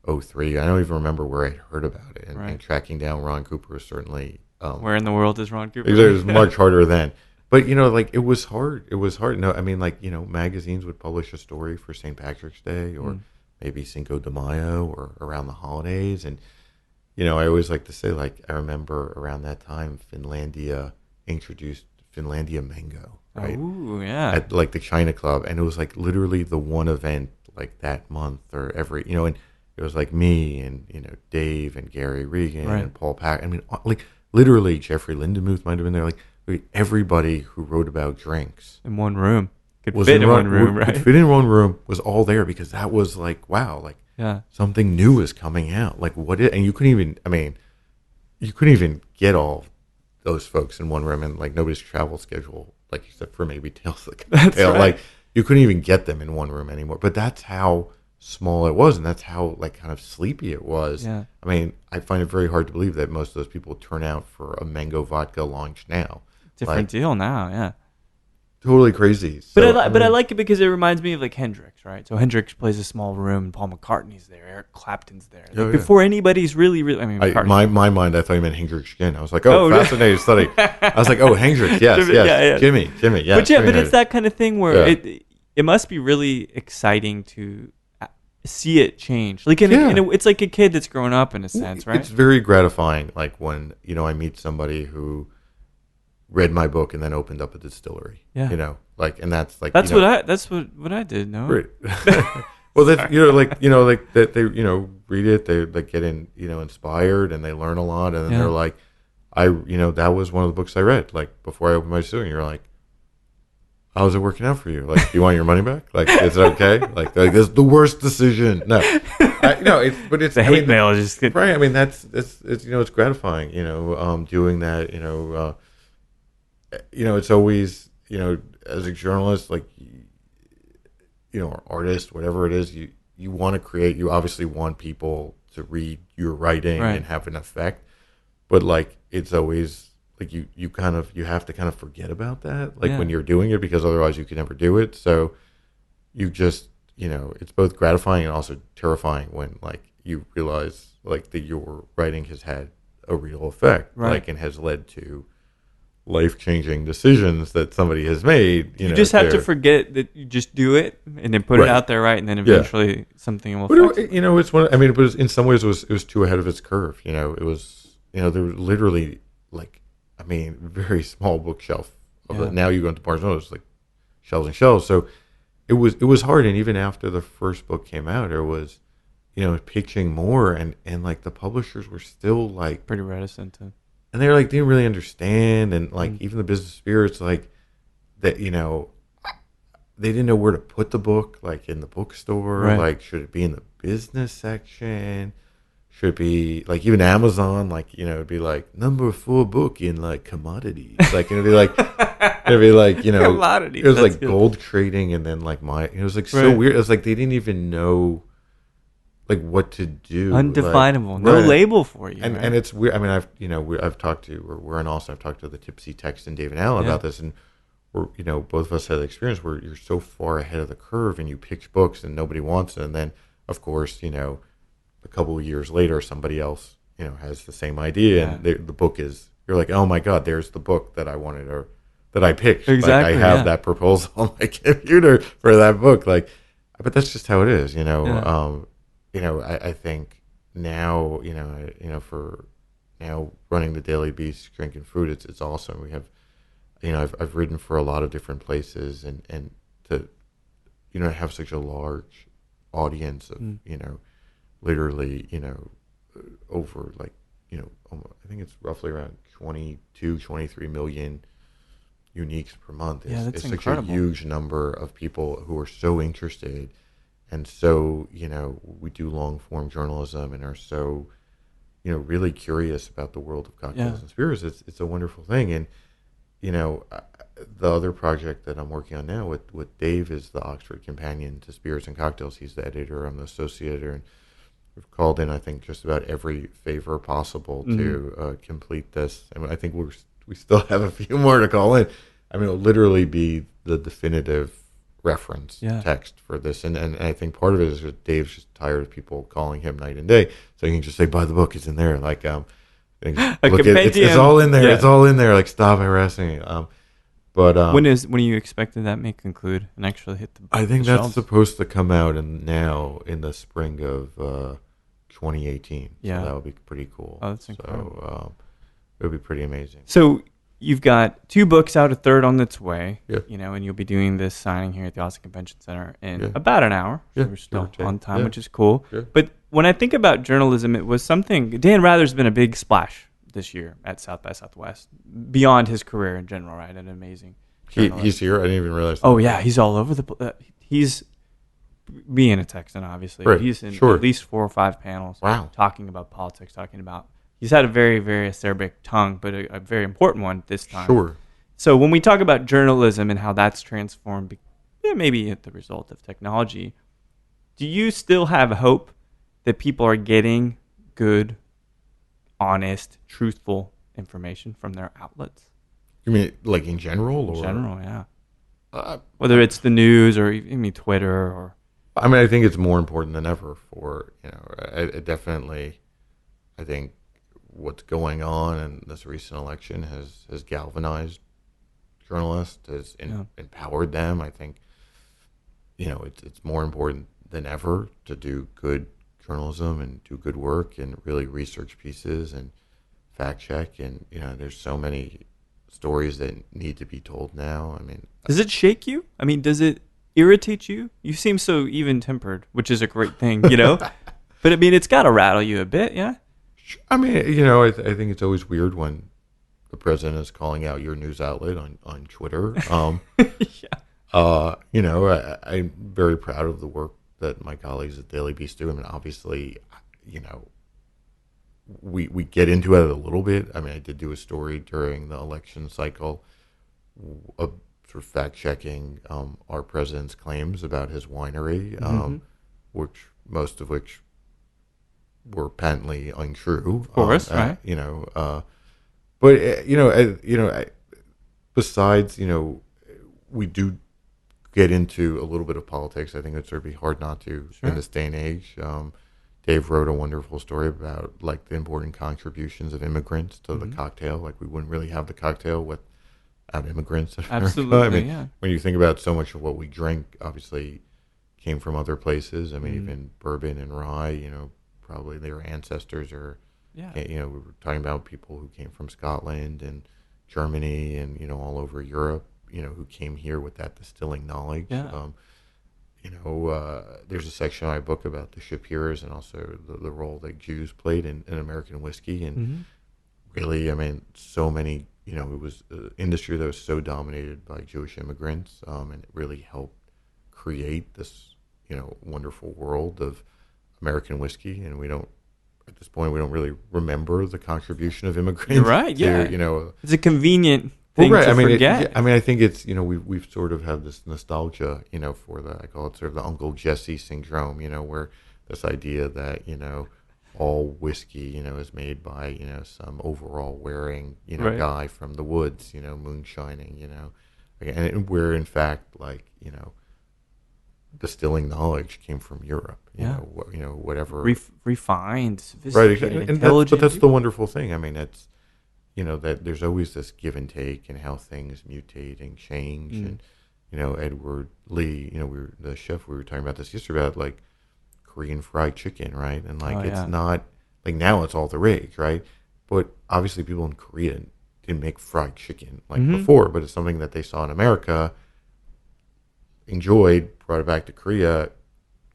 '03. I don't even remember where I heard about it, and tracking down Ron Cooper is certainly. Where in the world is Ron Cooper? It was much harder then. But it was hard. It was hard. No, I mean, magazines would publish a story for St. Patrick's Day or maybe Cinco de Mayo or around the holidays, and I always like to say, like, I remember around that time Finlandia introduced Finlandia Mango, right? Oh, yeah. At like the China Club, and it was like literally the one event like that month or every, and it was like me and Dave and Gary Regan and Paul Pack. I mean, like literally Jeffrey Lindemuth might have been there. Like everybody who wrote about drinks in one room could was fit in one room, right? Could fit in one room, was all there because that was like, wow, like something new is coming out. Like and you couldn't even get all those folks in one room, and like nobody's travel schedule, like except for maybe Tales of the Cocktail. Right. Like you couldn't even get them in one room anymore. But that's how small it was, and that's how like kind of sleepy it was. Yeah. I mean, I find it very hard to believe that most of those people turn out for a mango vodka launch now. Different deal now, yeah. Totally crazy. So, But I like it because it reminds me of like Hendrix, right? So Hendrix plays a small room, and Paul McCartney's there, Eric Clapton's there. Like before anybody's really, I mean, my mind, I thought you meant Hendrix again. I was like, fascinating study. I was like, Hendrix, yes, Jimmy, yeah. But it's that kind of thing where it must be really exciting to see it change. Like it's like a kid that's grown up in a sense, right? It's very gratifying, like when I meet somebody who read my book and then opened up a distillery. Yeah. And that's like that's what I did. No. Right. Well, that that they read it, they like get inspired and they learn a lot, and then they're like, that was one of the books I read like before I opened my distillery. And you're like, how's it working out for you? Like, do you want your money back? Like, is it okay? Like this is the worst decision. No, It's The hate mail is just good. right. I mean, that's it's it's gratifying. Doing that. It's always as a journalist, like or artist, whatever it is, you want to create. You obviously want people to read your writing Right. and have an effect, but like it's always like you have to kind of forget about that, like when you're doing it, because otherwise you can never do it. So you just it's both gratifying and also terrifying when like you realize like that your writing has had a real effect, Right. like, and has led to life-changing decisions that somebody has made. You just have to forget that you just do it and then put it Right. out there, right? And then eventually something will But affect it. it's one. I mean, it was in some ways it was too ahead of its curve. It was there were literally like very small bookshelf. Now you go into Barnes and Noble, it's like shelves and shelves. So it was hard. And even after the first book came out, there was pitching more, and like the publishers were still like Pretty reticent to. and they were like didn't really understand, and like even the business spirits like that they didn't know where to put the book, like in the bookstore. Right. Like, should it be in the business section? Should it be like even Amazon? Like, it'd be like number 4 book in like commodities. Like, it'd be like Commodities, it was that's like good. gold trading, and then like it was like so Right. weird. It was like they didn't even know like what to do. Undefinable. Like, No right. label for you. And right? and it's weird. I mean, I've talked to, we're in Austin. I've talked to the Tipsy Text and David Allen about this, and we're both of us had the experience where you're so far ahead of the curve, and you pitch books and nobody wants it, and then of course a couple of years later somebody else has the same idea, and the book is, you're like, oh my god, there's the book that I wanted, or that I pitched. Exactly, like I have that proposal on my computer for that book. Like, but that's just how it is. I think now, for now running the Daily Beast, drinking food, it's awesome. We have, I've written for a lot of different places, and to, have such a large audience of, literally, over like, I think it's roughly around 22, 23 million uniques per month. That's It's such incredible. a huge number of people who are so interested. And so, we do long form journalism and are so, really curious about the world of cocktails and spirits. It's a wonderful thing. And, the other project that I'm working on now with Dave is the Oxford Companion to Spirits and Cocktails. He's the editor, I'm the associate editor, and we've called in, I think, just about every favor possible to complete this. And I think we still have a few more to call in. I mean, it'll literally be the definitive reference text for this, and I think part of it is that Dave's just tired of people calling him night and day, so he can just say, buy the book, it's in there. Like, it's all in there. It's all in there. Like, stop harassing me. But when are you expecting that may conclude and actually hit the? I think the that's shelves? supposed to come out now in the spring of 2018. Yeah. So that would be pretty cool. Oh, that's incredible. So it would be pretty amazing. So you've got 2 books out, a third on its way. Yeah. And you'll be doing this signing here at the Austin Convention Center in Yeah. about an hour. So Yeah, we're still give or take. on time, Yeah. which is cool. Yeah. But when I think about journalism, it was something. Dan Rather's been a big splash this year at South by Southwest, beyond his career in general, right? An amazing journalist. He's here. I didn't even realize. Oh yeah, he's all over he's being a Texan, obviously. Right, He's in sure. at least 4 or 5 panels. Wow. Talking about politics, he's had a very, very acerbic tongue, but a very important one this time. Sure. So when we talk about journalism and how that's transformed, maybe at the result of technology, do you still have hope that people are getting good, honest, truthful information from their outlets? You mean like in general? Or? In general, yeah. Whether it's the news or even Twitter or... I mean, I think it's more important than ever for, I definitely, I think what's going on in this recent election has galvanized journalists, has empowered them. I think, it's more important than ever to do good journalism and do good work and really research pieces and fact check. And, there's so many stories that need to be told now. I mean, does it shake you? I mean, does it irritate you? You seem so even-tempered, which is a great thing, But I mean, it's got to rattle you a bit, yeah? I mean, I think it's always weird when the president is calling out your news outlet on Twitter. Yeah. I'm very proud of the work that my colleagues at Daily Beast do. I mean, obviously, you know, we get into it a little bit. I mean, I did do a story during the election cycle, sort of fact checking our president's claims about his winery, which most of which were patently untrue. Of course, right? Besides, we do get into a little bit of politics. I think it's sort of be hard not to in this day and age. Dave wrote a wonderful story about like the important contributions of immigrants to the cocktail. Like we wouldn't really have the cocktail without immigrants. Absolutely, I mean, when you think about so much of what we drink, obviously came from other places. I mean, even bourbon and rye, probably their ancestors are, we were talking about people who came from Scotland and Germany and, all over Europe, who came here with that distilling knowledge. Yeah. There's a section in my book about the Shapirs and also the role that Jews played in American whiskey. And really, I mean, so many, it was an industry that was so dominated by Jewish immigrants, and it really helped create this, wonderful world of American whiskey. And at this point, we don't really remember the contribution of immigrants. You're right, to, it's a convenient thing to forget. I think it's, we've sort of had this nostalgia, for I call it sort of the Uncle Jesse syndrome, where this idea that, all whiskey, is made by, some overall wearing, guy from the woods, moonshining, and where in fact, like, distilling knowledge came from Europe, whatever. Refined, sophisticated, intelligent. But that's the wonderful thing. I mean, it's, that there's always this give and take and how things mutate and change. And, Edward Lee, the chef, we were talking about this yesterday about like Korean fried chicken, right? And like, it's not like now it's all the rage, right? But obviously people in Korea didn't make fried chicken like before, but it's something that they saw in America, enjoyed, brought it back to Korea,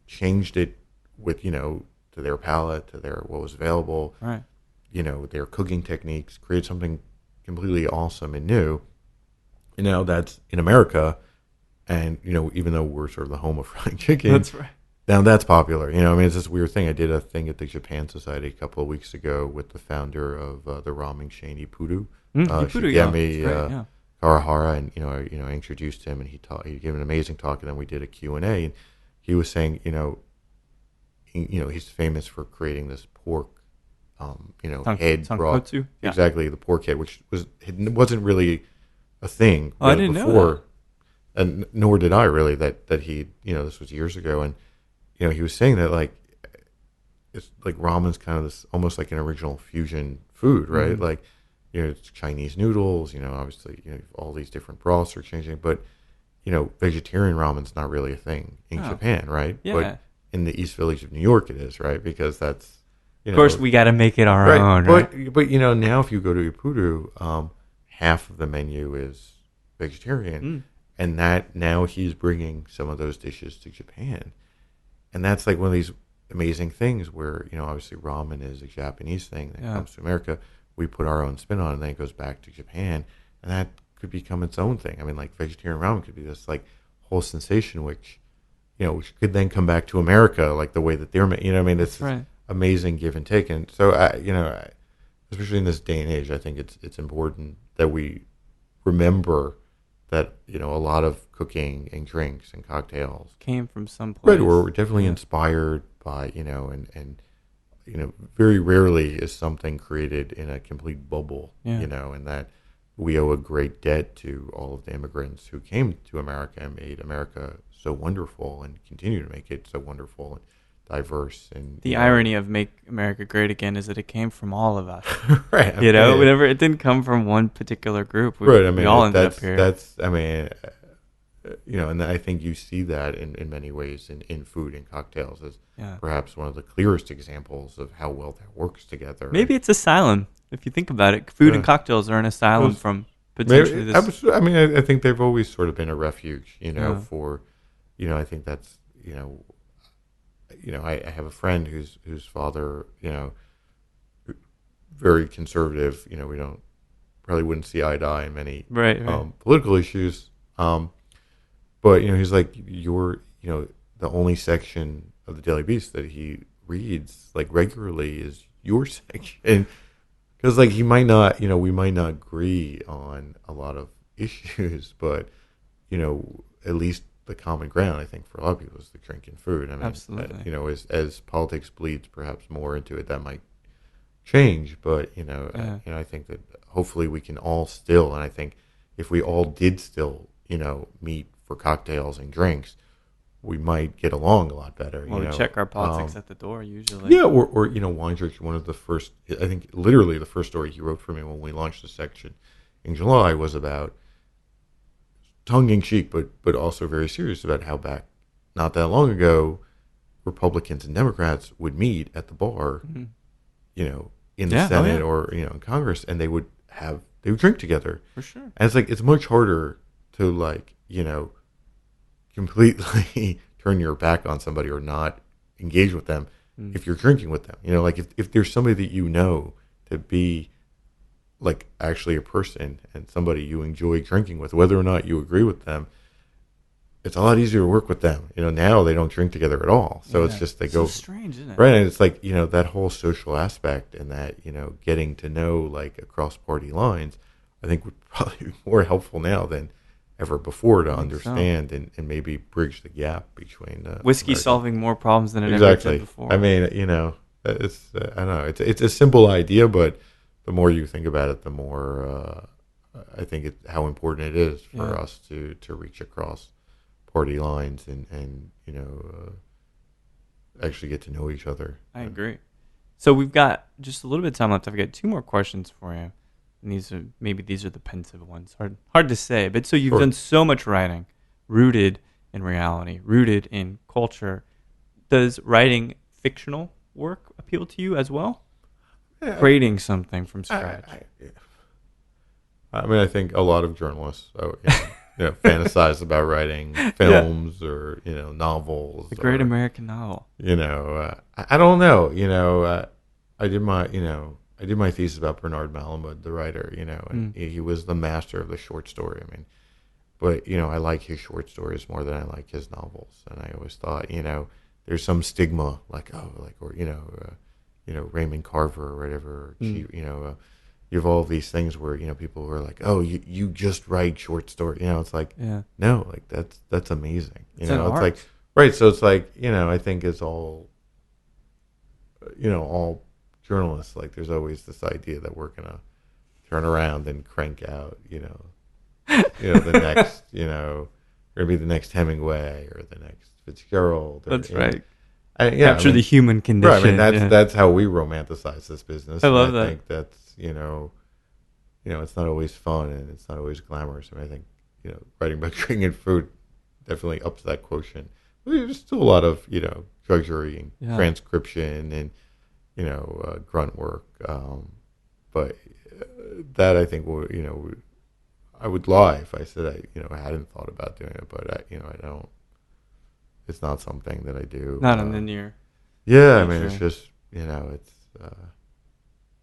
changed it with, to their palate, to their, what was available. Right. Their cooking techniques, create something completely awesome and new. And now that's in America. And, even though we're sort of the home of fried chicken, that's right. Now that's popular. It's this weird thing. I did a thing at the Japan Society a couple of weeks ago with the founder of the ramen chain Ippudo. Shigemi Karahara, and, I introduced him and he gave an amazing talk, and then we did a Q&A, and he was saying, he's famous for creating this pork head broth. Yeah. Exactly, the pork head, which wasn't really a thing I didn't before, know that. And nor did I really. That he, this was years ago, and he was saying that like it's like ramen's kind of this almost like an original fusion food, right? Like it's Chinese noodles, obviously all these different broths are changing, but vegetarian ramen's not really a thing in Japan, right? Yeah. But in the East Village of New York, it is, right? Because that's of course, we got to make it our own, right? But now if you go to Ippudo, half of the menu is vegetarian, and that now he's bringing some of those dishes to Japan, and that's like one of these amazing things where obviously ramen is a Japanese thing that comes to America. We put our own spin on it, and then it goes back to Japan, and that could become its own thing. I mean, like vegetarian ramen could be this like whole sensation, which which could then come back to America, like the way that they're made. It's right. Amazing give and take. And so, especially in this day and age, I think it's important that we remember that, a lot of cooking and drinks and cocktails came from someplace. Right, we're definitely inspired by, and very rarely is something created in a complete bubble, and that we owe a great debt to all of the immigrants who came to America and made America so wonderful and continue to make it so wonderful and diverse. And the irony of Make America Great Again is that it came from all of us. Right. Whenever it didn't come from one particular group. We all ended up here. And I think you see that in many ways in food and cocktails as perhaps one of the clearest examples of how well that works together. Maybe it's asylum. If you think about it, food and cocktails are an asylum from potentially this. I think they've always sort of been a refuge, for, I think that's, I have a friend whose father, very conservative. We probably wouldn't see eye to eye in many political issues. But he's like, the the only section of the Daily Beast that he reads like regularly is your section, because like he might not, we might not agree on a lot of issues, but at least the common ground, I think, for a lot of people is the drink and food. I mean, Absolutely. as politics bleeds perhaps more into it, that might change, but I think that hopefully we can all still, and I think if we all did still, meet for cocktails and drinks, we might get along a lot better. Well, we check our politics at the door usually. Yeah, or Wine Church, one of the first, I think, literally the first story he wrote for me when we launched the section in July was about tongue-in-cheek, but also very serious about how back not that long ago, Republicans and Democrats would meet at the bar, Mm-hmm. In the Senate or in Congress, and they would drink together. For sure. And it's like it's much harder to completely turn your back on somebody or not engage with them if you're drinking with them. Like if there's somebody that to be like actually a person and somebody you enjoy drinking with, whether or not you agree with them, it's a lot easier to work with them. Now they don't drink together at all. So it's just they go strange, isn't it? Right. And it's like, that whole social aspect and that, getting to know like across party lines, I think would probably be more helpful now than ever before to understand and maybe bridge the gap between whiskey American. Solving more problems than it Exactly. ever did before. I mean, it's I don't know, it's a simple idea, but the more you think about it, the more I think how important it is for us to reach across party lines and actually get to know each other. I agree. So we've got just a little bit of time left. I've got two more questions for you. And these are the pensive ones. Hard to say. But so you've done so much writing, rooted in reality, rooted in culture. Does writing fictional work appeal to you as well? Yeah, Creating something from scratch. I mean, I think a lot of journalists fantasize about writing films or novels. The great American novel. I don't know. I did my thesis about Bernard Malamud, the writer. And he was the master of the short story. I mean, but I like his short stories more than I like his novels. And I always thought, there's some stigma Raymond Carver or whatever. You have all these things where people were like, "Oh, you just write short story." It's like, no, like that's amazing. It's like right. So it's like I think it's all all journalists. Like there's always this idea that we're gonna turn around and crank out the next we're gonna be the next Hemingway or the next Fitzgerald. That's right. Capture the human condition. Right. I mean that's how we romanticize this business. I love I that. think that's it's not always fun and it's not always glamorous. I mean, I think writing about drinking and food definitely ups that quotient. But there's still a lot of drudgery and transcription and grunt work. But that I think I would lie if I said I hadn't thought about doing it. But I don't. It's not something that I do. Not in the near. Yeah, I mean, it's just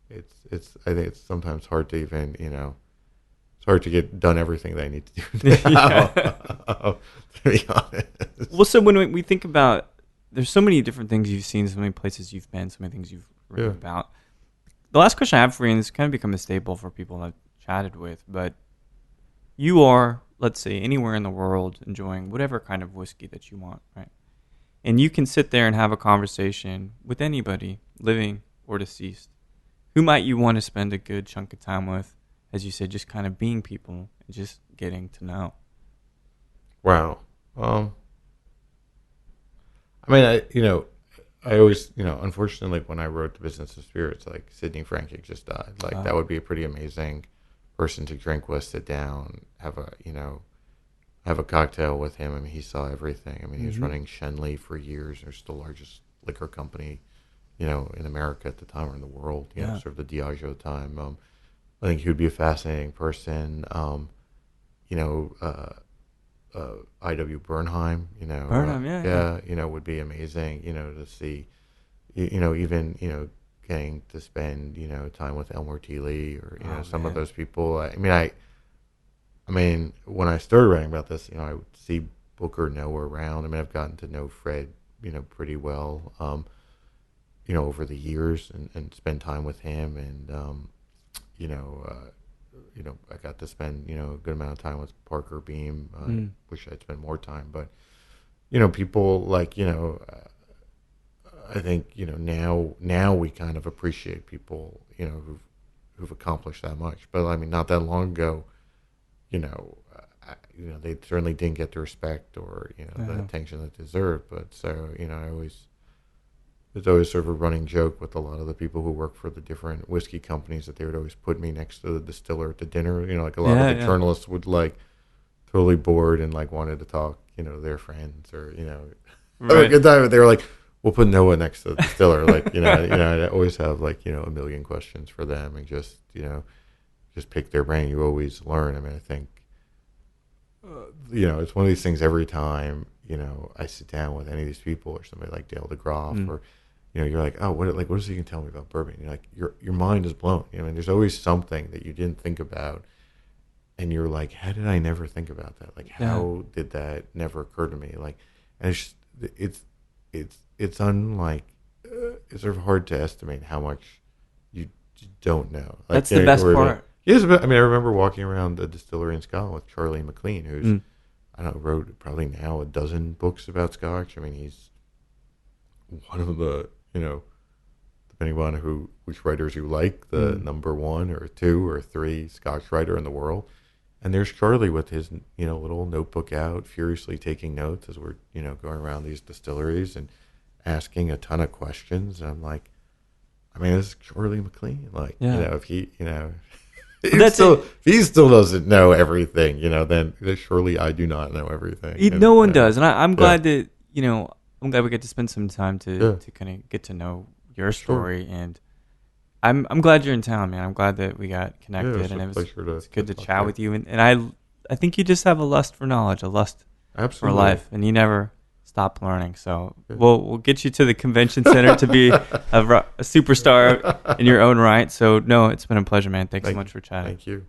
it's. I think it's sometimes hard to even it's hard to get done everything that I need to do now. To be honest. Well, so when we think about, there's so many different things you've seen, so many places you've been, so many things you've written about. The last question I have for you, and this kind of become a staple for people I've chatted with, but you are, let's say, anywhere in the world enjoying whatever kind of whiskey that you want, right? And you can sit there and have a conversation with anybody, living or deceased. Who might you want to spend a good chunk of time with? As you said, just kind of being people and just getting to know. Wow. I mean, I always, unfortunately, like when I wrote The Business of Spirits, like Sidney Frank just died. Like that would be a pretty amazing person to drink with, sit down, have a cocktail with him. I mean, he saw everything. I mean, he was running Shenley for years. There's the largest liquor company, in America at the time or in the world, sort of the Diageo time. I think he would be a fascinating person. I.W. Bernheim, would be amazing, to see, even, getting to spend, time with Elmer T. Lee or, some of those people. I mean, when I started writing about this, I would see Booker know around. I mean, I've gotten to know Fred, pretty well, over the years and spend time with him. And, I got to spend, a good amount of time with Parker Beam. Wish I'd spend more time. But, people like, I think, now we kind of appreciate people, who've accomplished that much. But, I mean, not that long ago, they certainly didn't get the respect or, the attention that they deserved. But so, it's always sort of a running joke with a lot of the people who work for the different whiskey companies that they would always put me next to the distiller at the dinner. Like a lot of the journalists would like totally bored and like wanted to talk, to their friends or, have a good time. But they were like, we'll put Noah next to the distiller. Like, I always have like, a million questions for them and just pick their brain. You always learn. I mean, I think, it's one of these things every time, I sit down with any of these people or somebody like Dale DeGroff or, you're like, oh, what is he going to tell me about bourbon? You're like, your mind is blown. There's always something that you didn't think about. And you're like, how did I never think about that? Like, how did that never occur to me? Like, and it's unlike, it's sort of hard to estimate how much you don't know. Like, that's the best part. Yes, but I mean, I remember walking around the distillery in Scotland with Charlie McLean, who's, I don't know, wrote probably now a dozen books about Scotch. I mean, he's one of the, depending on which writers you like, the number 1 or 2 or 3 Scotch writer in the world. And there's Charlie with his, little notebook out, furiously taking notes as we're, going around these distilleries and asking a ton of questions. And I'm like, I mean, this is Charlie McLean. Like, if he, if he still doesn't know everything, then surely I do not know everything. No one does. And I'm glad that, I'm glad we get to spend some time to kind of get to know your story. Sure. And I'm glad you're in town, man. I'm glad that we got connected, and it's good to chat with you. And I think you just have a lust for knowledge, a lust for life, and you never stop learning. So we'll get you to the convention center to be a superstar in your own right. So no, it's been a pleasure, man. Thanks so much for chatting. Thank you.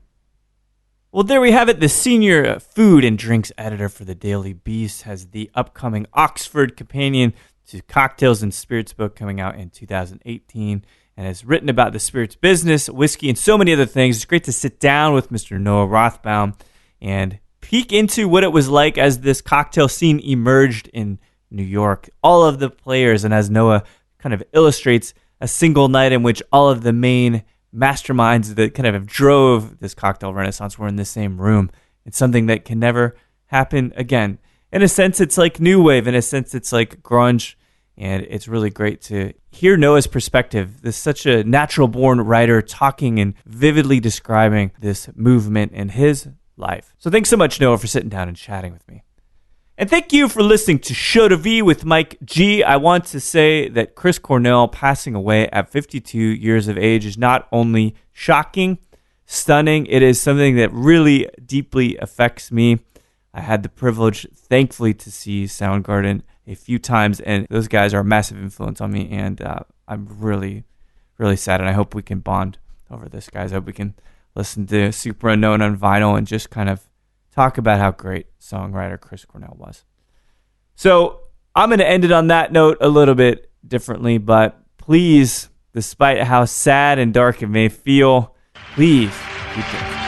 Well, there we have it. The senior food and drinks editor for the Daily Beast has the upcoming Oxford Companion to Cocktails and Spirits book coming out in 2018 and has written about the spirits business, whiskey, and so many other things. It's great to sit down with Mr. Noah Rothbaum and peek into what it was like as this cocktail scene emerged in New York. All of the players, and as Noah kind of illustrates, a single night in which all of the main masterminds that kind of drove this cocktail renaissance were in the same room. It's something that can never happen again. In a sense, it's like new wave. In a sense, it's like grunge. And it's really great to hear Noah's perspective. This is such a natural-born writer talking and vividly describing this movement in his life. So thanks so much, Noah, for sitting down and chatting with me. And thank you for listening to Show to V with Mike G. I want to say that Chris Cornell passing away at 52 years of age is not only shocking, stunning, it is something that really deeply affects me. I had the privilege, thankfully, to see Soundgarden a few times, and those guys are a massive influence on me, and I'm really, really sad, and I hope we can bond over this, guys. I hope we can listen to Super Unknown on vinyl and just kind of talk about how great songwriter Chris Cornell was. So I'm going to end it on that note a little bit differently, but please, despite how sad and dark it may feel, please keep drinking.